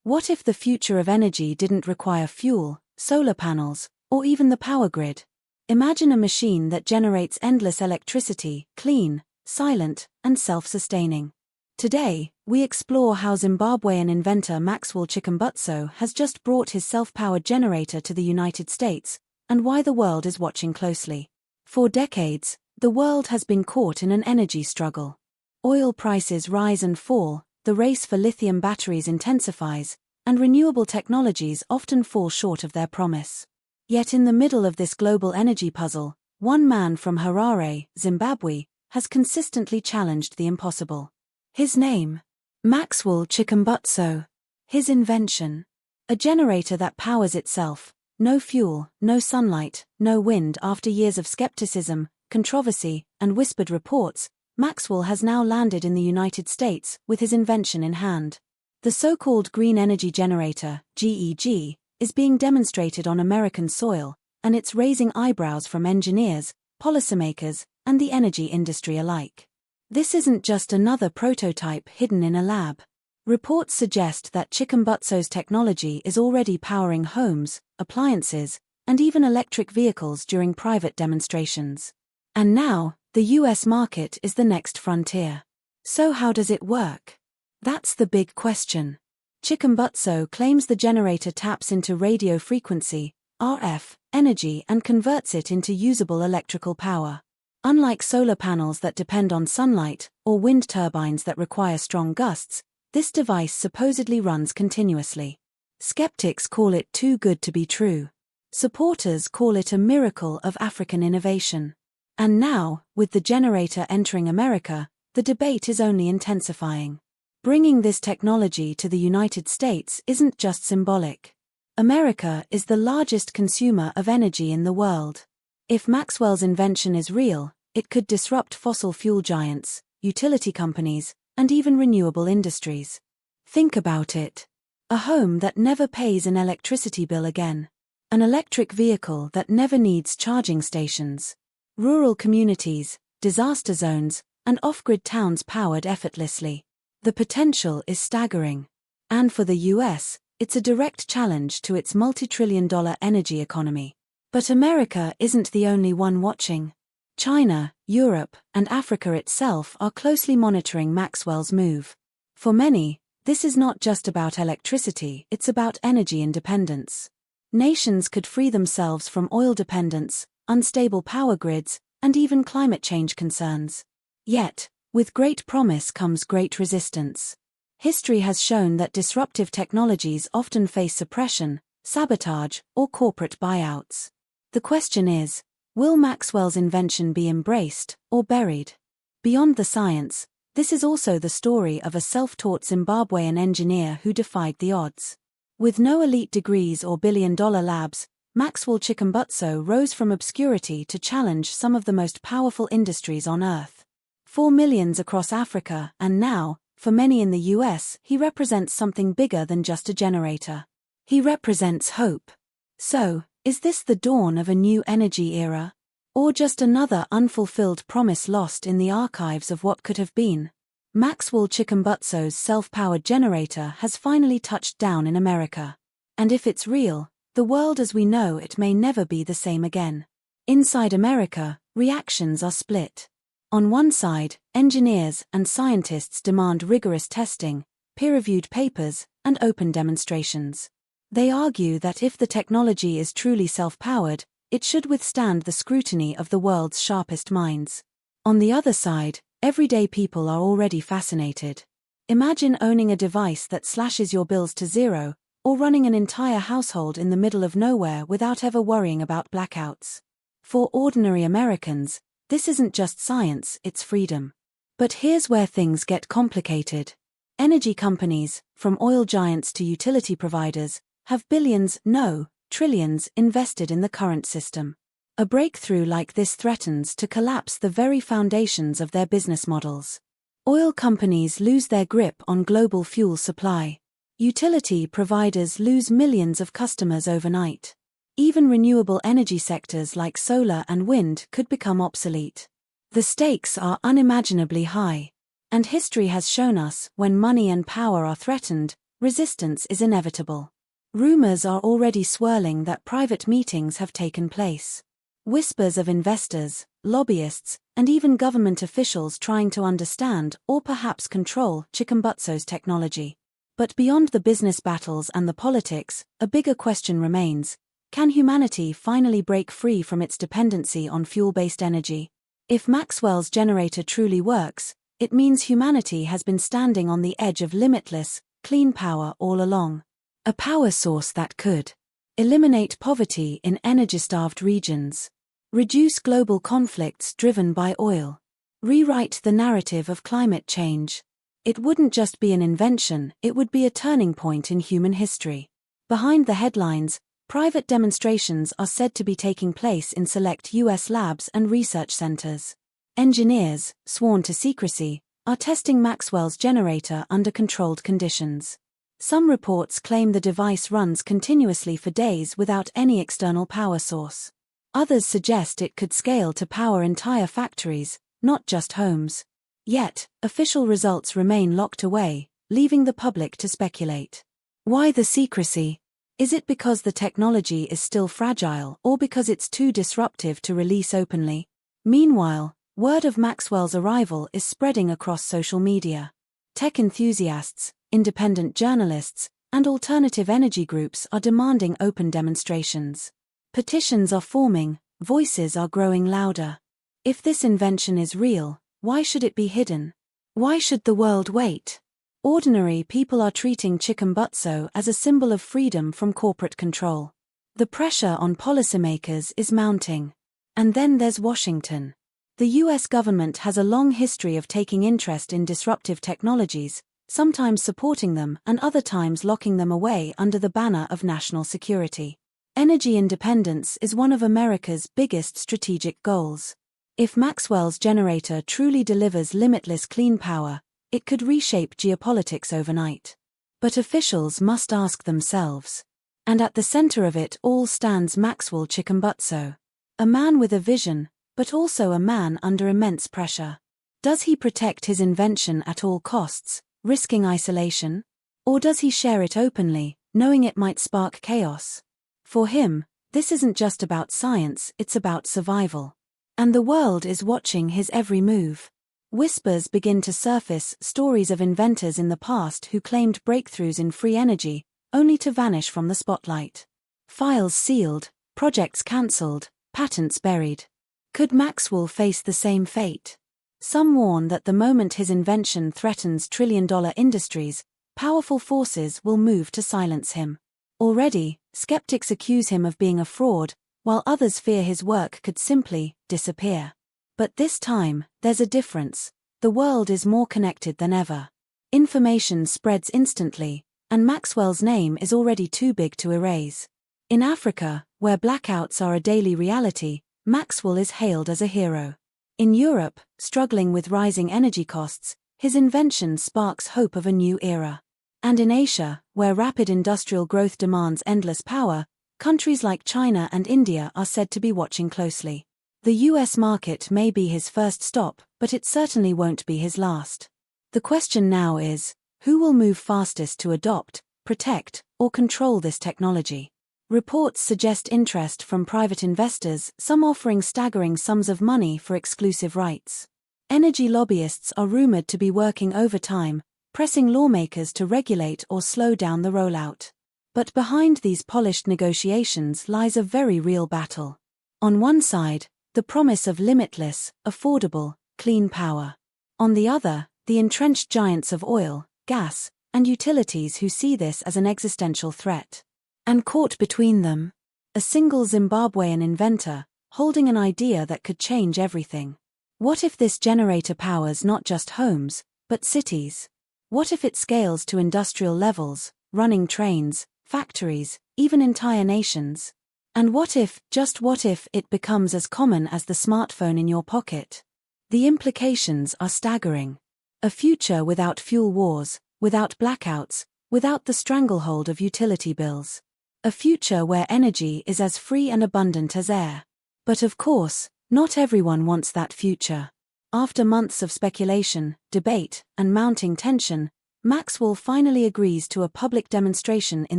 What if the future of energy didn't require fuel, solar panels, or even the power grid? Imagine a machine that generates endless electricity, clean, silent, and self-sustaining. Today, we explore how Zimbabwean inventor Maxwell Chikumbutso has just brought his self-powered generator to the United States, and why the world is watching closely. For decades, the world has been caught in an energy struggle. Oil prices rise and fall, the race for lithium batteries intensifies, and renewable technologies often fall short of their promise. Yet in the middle of this global energy puzzle, one man from Harare, Zimbabwe, has consistently challenged the impossible. His name? Maxwell Chikumbutso. His invention? A generator that powers itself. No fuel, no sunlight, no wind. After years of skepticism, controversy, and whispered reports, Maxwell has now landed in the United States with his invention in hand. The so-called Green Energy Generator, GEG, is being demonstrated on American soil, and it's raising eyebrows from engineers, policymakers, and the energy industry alike. This isn't just another prototype hidden in a lab. Reports suggest that Chikumbutso's technology is already powering homes, appliances, and even electric vehicles during private demonstrations. And now, the US market is the next frontier. So how does it work? That's the big question. Chikumbutso claims the generator taps into radio frequency, RF, energy and converts it into usable electrical power. Unlike solar panels that depend on sunlight, or wind turbines that require strong gusts, this device supposedly runs continuously. Skeptics call it too good to be true. Supporters call it a miracle of African innovation. And now, with the generator entering America, the debate is only intensifying. Bringing this technology to the United States isn't just symbolic. America is the largest consumer of energy in the world. If Maxwell's invention is real, it could disrupt fossil fuel giants, utility companies, and even renewable industries. Think about it. A home that never pays an electricity bill again. An electric vehicle that never needs charging stations. Rural communities, disaster zones, and off-grid towns powered effortlessly. The potential is staggering. And for the US, it's a direct challenge to its multi-trillion-dollar energy economy. But America isn't the only one watching. China, Europe, and Africa itself are closely monitoring Maxwell's move. For many, this is not just about electricity, it's about energy independence. Nations could free themselves from oil dependence, unstable power grids, and even climate change concerns. Yet, with great promise comes great resistance. History has shown that disruptive technologies often face suppression, sabotage, or corporate buyouts. The question is, will Maxwell's invention be embraced or buried? Beyond the science, this is also the story of a self-taught Zimbabwean engineer who defied the odds. With no elite degrees or billion-dollar labs, Maxwell Chikumbutso rose from obscurity to challenge some of the most powerful industries on Earth. For millions across Africa, and now, for many in the US, he represents something bigger than just a generator. He represents hope. So, is this the dawn of a new energy era? Or just another unfulfilled promise lost in the archives of what could have been? Maxwell Chikumbutso's self-powered generator has finally touched down in America. And if it's real, the world as we know it may never be the same again. Inside America, reactions are split. On one side, engineers and scientists demand rigorous testing, peer-reviewed papers, and open demonstrations. They argue that if the technology is truly self-powered, it should withstand the scrutiny of the world's sharpest minds. On the other side, everyday people are already fascinated. Imagine owning a device that slashes your bills to zero, or running an entire household in the middle of nowhere without ever worrying about blackouts. For ordinary Americans, this isn't just science, it's freedom. But here's where things get complicated. Energy companies, from oil giants to utility providers, have billions, no, trillions invested in the current system. A breakthrough like this threatens to collapse the very foundations of their business models. Oil companies lose their grip on global fuel supply. Utility providers lose millions of customers overnight. Even renewable energy sectors like solar and wind could become obsolete. The stakes are unimaginably high. And history has shown us, when money and power are threatened, resistance is inevitable. Rumors are already swirling that private meetings have taken place. Whispers of investors, lobbyists, and even government officials trying to understand or perhaps control Chikumbutso's technology. But beyond the business battles and the politics, a bigger question remains: can humanity finally break free from its dependency on fuel-based energy? If Maxwell's generator truly works, it means humanity has been standing on the edge of limitless, clean power all along. A power source that could eliminate poverty in energy-starved regions, reduce global conflicts driven by oil, rewrite the narrative of climate change. It wouldn't just be an invention, it would be a turning point in human history. Behind the headlines, private demonstrations are said to be taking place in select U.S. labs and research centers. Engineers, sworn to secrecy, are testing Maxwell's generator under controlled conditions. Some reports claim the device runs continuously for days without any external power source. Others suggest it could scale to power entire factories, not just homes. Yet, official results remain locked away, leaving the public to speculate. Why the secrecy? Is it because the technology is still fragile or because it's too disruptive to release openly? Meanwhile, word of Maxwell's arrival is spreading across social media. Tech enthusiasts, independent journalists, and alternative energy groups are demanding open demonstrations. Petitions are forming, voices are growing louder. If this invention is real, why should it be hidden? Why should the world wait? Ordinary people are treating Chikumbutso as a symbol of freedom from corporate control. The pressure on policymakers is mounting. And then there's Washington. The U.S. government has a long history of taking interest in disruptive technologies, sometimes supporting them and other times locking them away under the banner of national security. Energy independence is one of America's biggest strategic goals. If Maxwell's generator truly delivers limitless clean power, it could reshape geopolitics overnight. But officials must ask themselves. And at the center of it all stands Maxwell Chikumbutso. A man with a vision, but also a man under immense pressure. Does he protect his invention at all costs, risking isolation? Or does he share it openly, knowing it might spark chaos? For him, this isn't just about science, it's about survival. And the world is watching his every move. Whispers begin to surface, stories of inventors in the past who claimed breakthroughs in free energy, only to vanish from the spotlight. Files sealed, projects cancelled, patents buried. Could Maxwell face the same fate? Some warn that the moment his invention threatens trillion-dollar industries, powerful forces will move to silence him. Already, skeptics accuse him of being a fraud, while others fear his work could simply disappear. But this time, there's a difference. The world is more connected than ever. Information spreads instantly, and Maxwell's name is already too big to erase. In Africa, where blackouts are a daily reality, Maxwell is hailed as a hero. In Europe, struggling with rising energy costs, his invention sparks hope of a new era. And in Asia, where rapid industrial growth demands endless power, countries like China and India are said to be watching closely. The US market may be his first stop, but it certainly won't be his last. The question now is, who will move fastest to adopt, protect, or control this technology? Reports suggest interest from private investors, some offering staggering sums of money for exclusive rights. Energy lobbyists are rumored to be working overtime, pressing lawmakers to regulate or slow down the rollout. But behind these polished negotiations lies a very real battle. On one side, the promise of limitless, affordable, clean power. On the other, the entrenched giants of oil, gas, and utilities who see this as an existential threat. And caught between them, a single Zimbabwean inventor, holding an idea that could change everything. What if this generator powers not just homes, but cities? What if it scales to industrial levels, running trains, factories, even entire nations? And what if, just what if, it becomes as common as the smartphone in your pocket? The implications are staggering. A future without fuel wars, without blackouts, without the stranglehold of utility bills. A future where energy is as free and abundant as air. But of course, not everyone wants that future. After months of speculation, debate, and mounting tension, Maxwell finally agrees to a public demonstration in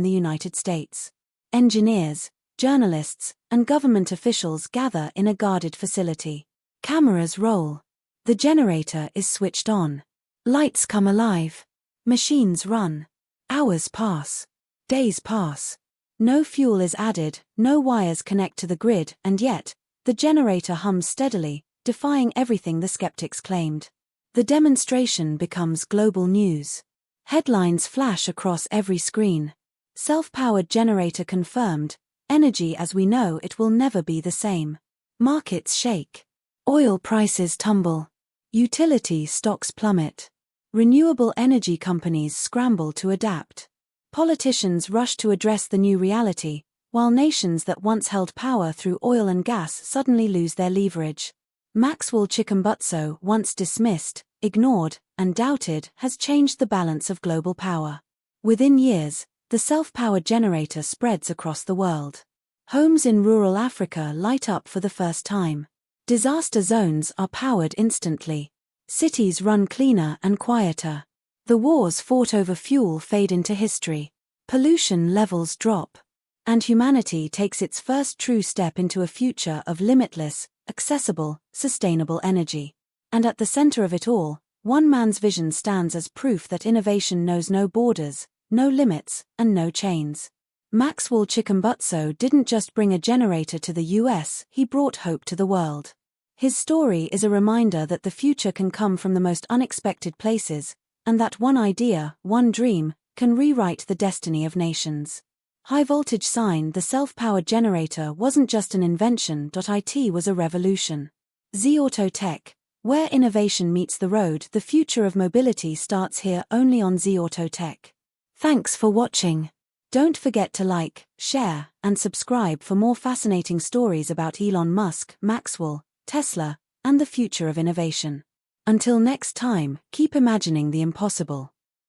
the United States. Engineers, journalists, and government officials gather in a guarded facility. Cameras roll. The generator is switched on. Lights come alive. Machines run. Hours pass. Days pass. No fuel is added, no wires connect to the grid, and yet, the generator hums steadily, defying everything the skeptics claimed. The demonstration becomes global news. Headlines flash across every screen. Self-powered generator confirmed, energy as we know it will never be the same. Markets shake. Oil prices tumble. Utility stocks plummet. Renewable energy companies scramble to adapt. Politicians rush to address the new reality, while nations that once held power through oil and gas suddenly lose their leverage. Maxwell Chikumbutso, once dismissed, ignored, and doubted, has changed the balance of global power. Within years, the self-powered generator spreads across the world. Homes in rural Africa light up for the first time. Disaster zones are powered instantly. Cities run cleaner and quieter. The wars fought over fuel fade into history. Pollution levels drop. And humanity takes its first true step into a future of limitless, accessible, sustainable energy. And at the center of it all, one man's vision stands as proof that innovation knows no borders, no limits, and no chains. Maxwell Chikumbutso didn't just bring a generator to the US, he brought hope to the world. His story is a reminder that the future can come from the most unexpected places, and that one idea, one dream, can rewrite the destiny of nations. High-voltage sign: the self-powered generator wasn't just an invention. It was a revolution. Z-Auto Tech, where innovation meets the road. The future of mobility starts here, only on Z-Auto Tech. Thanks for watching. Don't forget to like, share, and subscribe for more fascinating stories about Elon Musk, Maxwell, Tesla, and the future of innovation. Until next time, keep imagining the impossible.